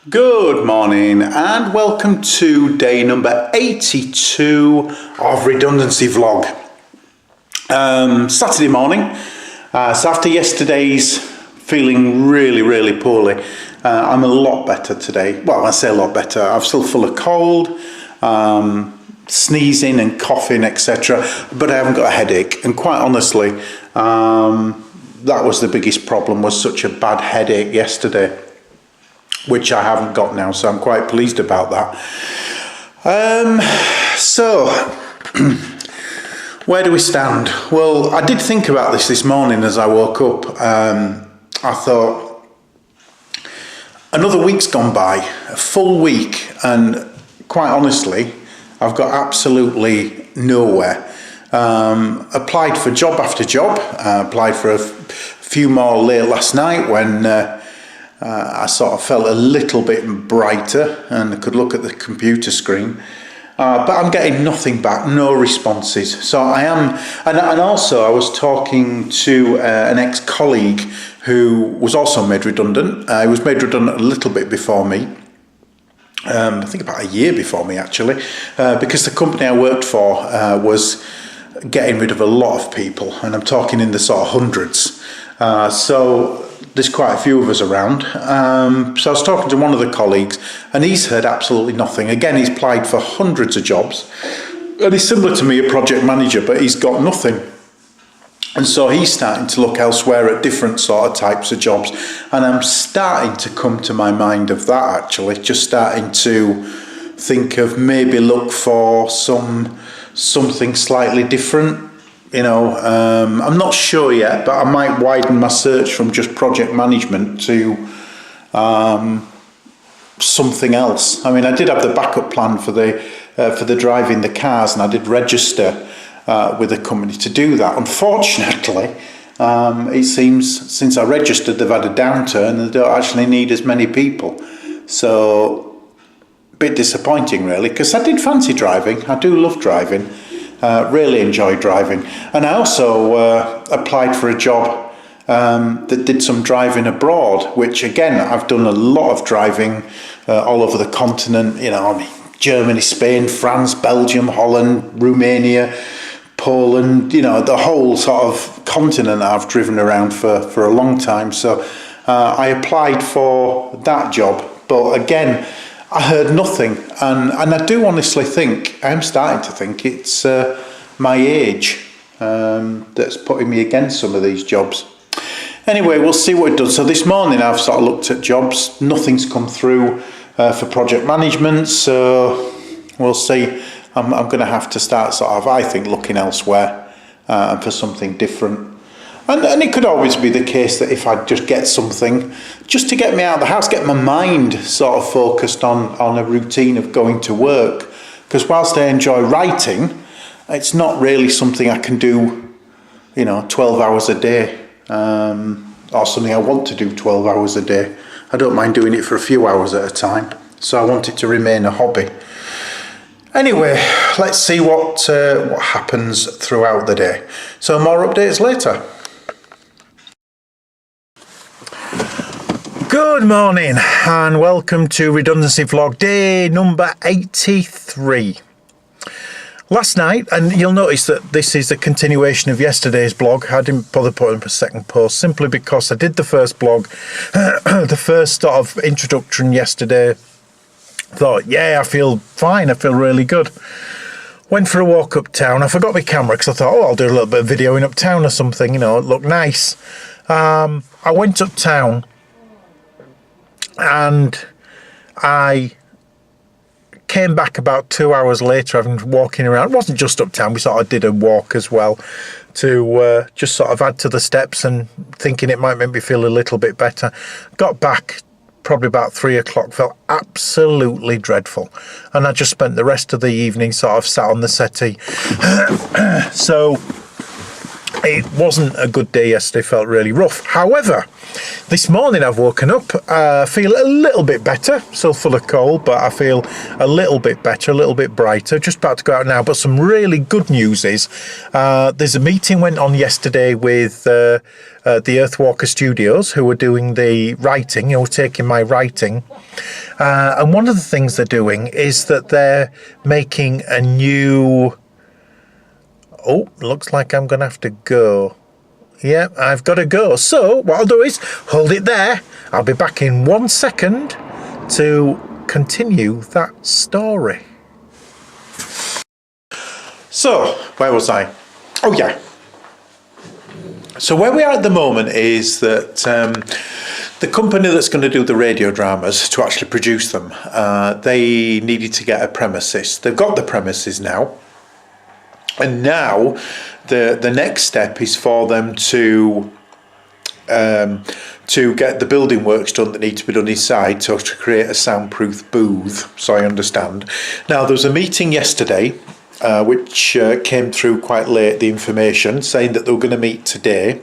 Good morning and welcome to day number 82 of Redundancy vlog. Saturday morning, so after yesterday's feeling really poorly, I'm a lot better today. Well, I say a lot better. I'm still full of cold, sneezing and coughing, etc. But I haven't got a headache, and quite honestly, that was the biggest problem, was such a bad headache yesterday, which I haven't got now, so I'm quite pleased about that. So where do we stand? Well, I did think about this morning as I woke up. I thought, another week's gone by, a full week, and quite honestly, I've got absolutely nowhere. Applied for job after job, applied for a few more late last night when I sort of felt a little bit brighter and I could look at the computer screen, but I'm getting nothing back, no responses. So I am, and also I was talking to an ex-colleague who was also made redundant. He was made redundant a little bit before me, I think about a year before me actually, because the company I worked for was getting rid of a lot of people, and I'm talking in the sort of hundreds. So there's quite a few of us around. So I was talking to one of the colleagues and he's heard absolutely nothing. Again, he's applied for hundreds of jobs and he's similar to me, a project manager, but he's got nothing. And so he's starting to look elsewhere at different sort of types of jobs. And I'm starting to come to my mind of that actually, just starting to think of maybe look for something slightly different. You know, I'm not sure yet, but I might widen my search from just project management to something else. I mean, I did have the backup plan for the driving the cars, and I did register with a company to do that. Unfortunately, it seems since I registered, they've had a downturn and they don't actually need as many people. So, a bit disappointing really, because I did fancy driving. I do love driving. Really enjoy driving, and I also applied for a job that did some driving abroad, which again I've done a lot of driving all over the continent, you know, I mean, Germany, Spain, France, Belgium, Holland, Romania, Poland, you know, the whole sort of continent I've driven around for a long time. So I applied for that job, but again I heard nothing, and I do honestly think, I'm starting to think it's my age that's putting me against some of these jobs. Anyway, we'll see what it does. So this morning I've sort of looked at jobs, nothing's come through for project management, so we'll see. I'm going to have to start sort of, I think, looking elsewhere for something different. And it could always be the case that if I just get something, just to get me out of the house, get my mind sort of focused on a routine of going to work. Because whilst I enjoy writing, it's not really something I can do, you know, 12 hours a day, or something I want to do 12 hours a day. I don't mind doing it for a few hours at a time. So I want it to remain a hobby. Anyway, let's see what happens throughout the day. So more updates later. Good morning and welcome to Redundancy vlog day number 83. Last night, and you'll notice that this is a continuation of yesterday's blog. I didn't bother putting up a second post simply because I did the first blog, the first sort of introduction yesterday. Thought, yeah, I feel fine, I feel really good. Went for a walk uptown. I forgot my camera because I thought, I'll do a little bit of videoing uptown or something, you know, it looked nice. I went uptown and I came back about 2 hours later, having walking around. It wasn't just uptown, we sort of did a walk as well to just sort of add to the steps and thinking it might make me feel a little bit better. Got back probably about 3 o'clock, felt absolutely dreadful, and I just spent the rest of the evening sort of sat on the settee. So it wasn't a good day yesterday, felt really rough. However, this morning I've woken up, feel a little bit better, still full of cold, but I feel a little bit better, a little bit brighter, just about to go out now. But some really good news is, there's a meeting went on yesterday with the Earthwalker Studios, who were doing the writing, taking my writing. And one of the things they're doing is that they're making a new... Oh, looks like I'm going to have to go. Yeah, I've got to go. So what I'll do is hold it there. I'll be back in 1 second to continue that story. So, where was I? Oh, yeah. So where we are at the moment is that the company that's going to do the radio dramas, to actually produce them, they needed to get a premises. They've got the premises now. And now the next step is for them to get the building works done that need to be done inside, so to create a soundproof booth, so I understand. Now, there was a meeting yesterday, which came through quite late, the information, saying that they were going to meet today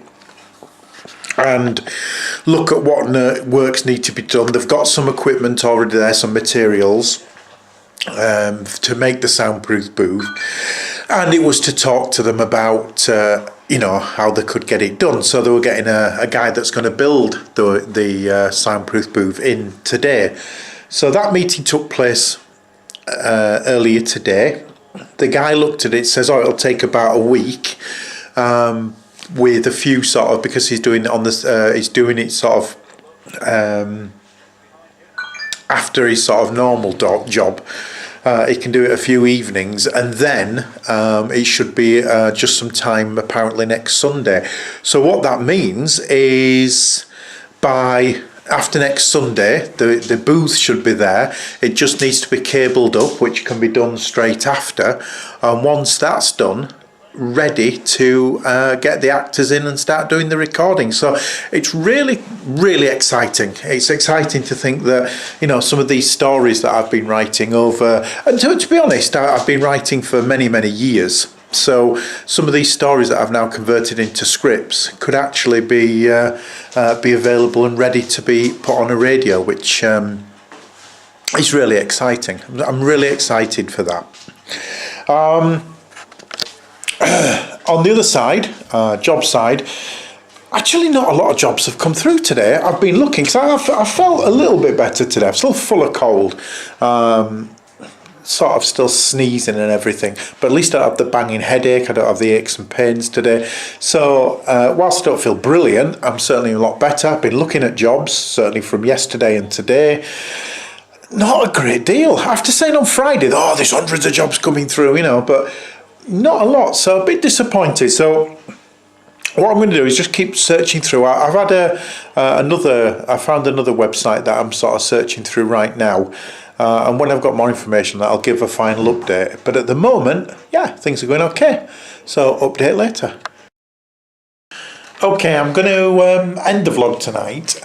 and look at what works need to be done. They've got some equipment already there, some materials to make the soundproof booth. And it was to talk to them about, how they could get it done. So they were getting a guy that's going to build the soundproof booth in today. So that meeting took place earlier today. The guy looked at it, says, it'll take about a week, with a few sort of, because he's doing it on this, he's doing it sort of after his sort of normal job. He can do it a few evenings, and then it should be just some time apparently next Sunday. So what that means is by after next Sunday the booth should be there. It just needs to be cabled up, which can be done straight after, and once that's done, ready to get the actors in and start doing the recording. So it's really, really exciting. It's exciting to think that, some of these stories that I've been writing over, and to be honest, I've been writing for many, many years. So some of these stories that I've now converted into scripts could actually be available and ready to be put on a radio, which is really exciting. I'm really excited for that. On the other side, job side, actually not a lot of jobs have come through today. I've been looking, because I felt a little bit better today. I'm still full of cold, sort of still sneezing and everything, but at least I don't have the banging headache, I don't have the aches and pains today. So whilst I don't feel brilliant, I'm certainly a lot better. I've been looking at jobs, certainly from yesterday and today. Not a great deal. After saying on Friday, there's hundreds of jobs coming through, but not a lot, so a bit disappointed. So what I'm going to do is just keep searching through. I've had I found another website that I'm sort of searching through right now, and when I've got more information, I'll give a final update. But at the moment, things are going okay, so update later. Okay, I'm going to end the vlog tonight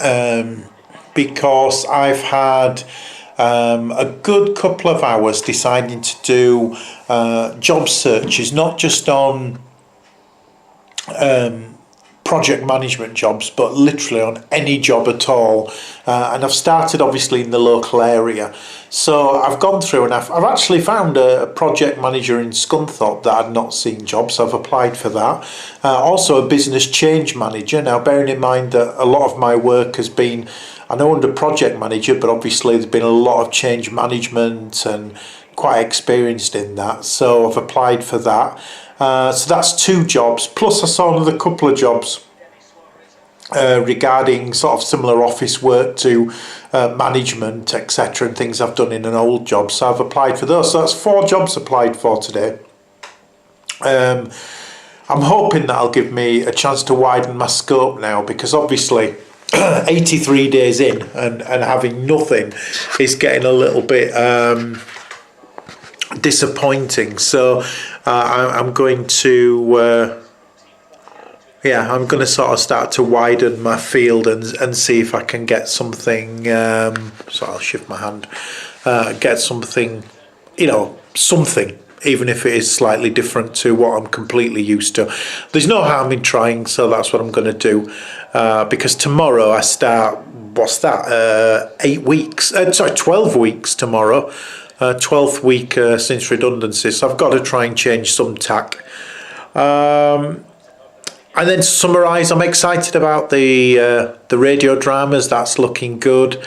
because I've had a good couple of hours deciding to do job searches, not just on project management jobs, but literally on any job at all. And I've started obviously in the local area. So I've gone through and I've actually found a project manager in Scunthorpe that I'd not seen jobs, so I've applied for that. Also a business change manager. Now, bearing in mind that a lot of my work has been, I know, under project manager, but obviously there's been a lot of change management and quite experienced in that. So I've applied for that. So that's 2 jobs. Plus I saw another couple of jobs regarding sort of similar office work to management, etc., and things I've done in an old job. So I've applied for those. So that's 4 jobs applied for today. I'm hoping that'll give me a chance to widen my scope now, because obviously 83 days in and having nothing is getting a little bit disappointing. So I'm going to I'm going to sort of start to widen my field and see if I can get something, so I'll shift my hand, get something, something even if it is slightly different to what I'm completely used to. There's no harm in trying, so that's what I'm going to do. Because tomorrow I start, 12 weeks tomorrow. 12th week since redundancy, so I've got to try and change some tack. And then to summarise, I'm excited about the radio dramas. That's looking good.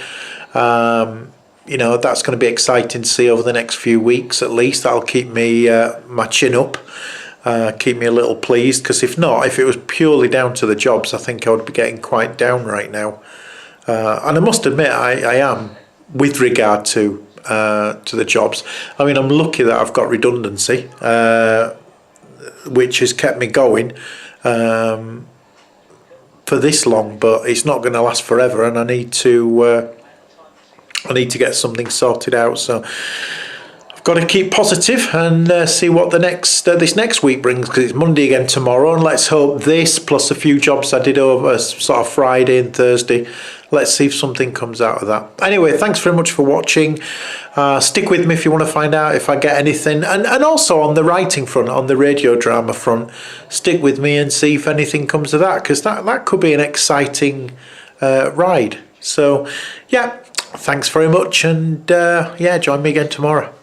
You know, that's going to be exciting to see over the next few weeks at least. That'll keep me my chin up, keep me a little pleased, because if it was purely down to the jobs, I think I would be getting quite down right now. And I must admit, I am, with regard to the jobs. I mean, I'm lucky that I've got redundancy, which has kept me going for this long, but it's not going to last forever, and I need to get something sorted out. So I've got to keep positive and see what the this next week brings, because it's Monday again tomorrow, and let's hope this plus a few jobs I did over sort of Friday and Thursday, let's see if something comes out of that. Anyway, thanks very much for watching. Stick with me if you want to find out if I get anything, and also on the writing front, on the radio drama front, stick with me and see if anything comes of that, because that could be an exciting ride. So yeah, thanks very much, and join me again tomorrow.